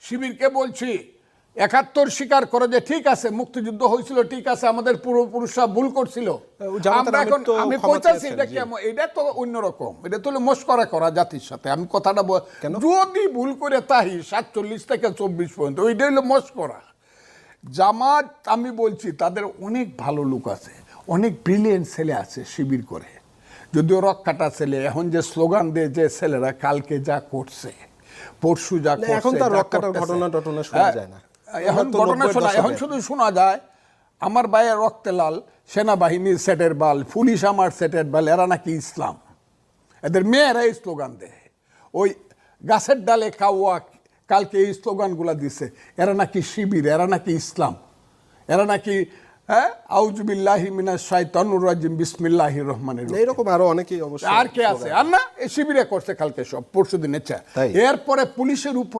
শিবিরকে বলছি ৭১ স্বীকার করে যে ঠিক আছে মুক্তিযুদ্ধ হয়েছিল, ঠিক আছে আমাদের পূর্বপুরুষরা ভুল করছিল। আমরা এখন আমি কইতাছি এটা কেমন, এটা তো অন্যরকম, এটা তো মস্করা করা জাতির সাথে। আমি কথাটা যদি ভুল করে তাই ৪৭ থেকে ২৪ পর্যন্ত ওইটা হলো মস্করা। জামাত আমি বলছি তাদের অনেক ভালো লোক আছে, অনেক ব্রিলিয়েন্ট ছেলে আছে শিবির করে, যদিও রক্ষাটা ছেলে। এখন যে স্লোগান দেয় যে ছেলেরা কালকে যা করছে, পরশু যা করছে, এখন তার রক্ষাটার ঘটনা টটনা শোনা যায় না। এখন ঘটনা শোনা, এখন শুধু শোনা যায় আমার ভাইয়ের রক্তে লাল, সেনাবাহিনীর সেটের বাল, পুলিশ আমার সেটের বাল, এরা নাকি ইসলাম। এদের মেয়েরাই স্লোগান দেয়। ওই গাছের ডালে কাওয়া কালকে এই স্লোগানগুলা দিছে, এরা নাকি শিবির, এরা নাকি ইসলাম, এরা নাকি আউযুবিল্লাহি মিনাশ শাইতানির রাজিম বিসমিল্লাহির রহমানির রহিম। এইরকম আরো অনেকেই অবশ্যই। আর কে আছে? আর না, এই শিবিরে করছে কালকে সব, পরশু দিনের চা। এরপরে পুলিশের উপর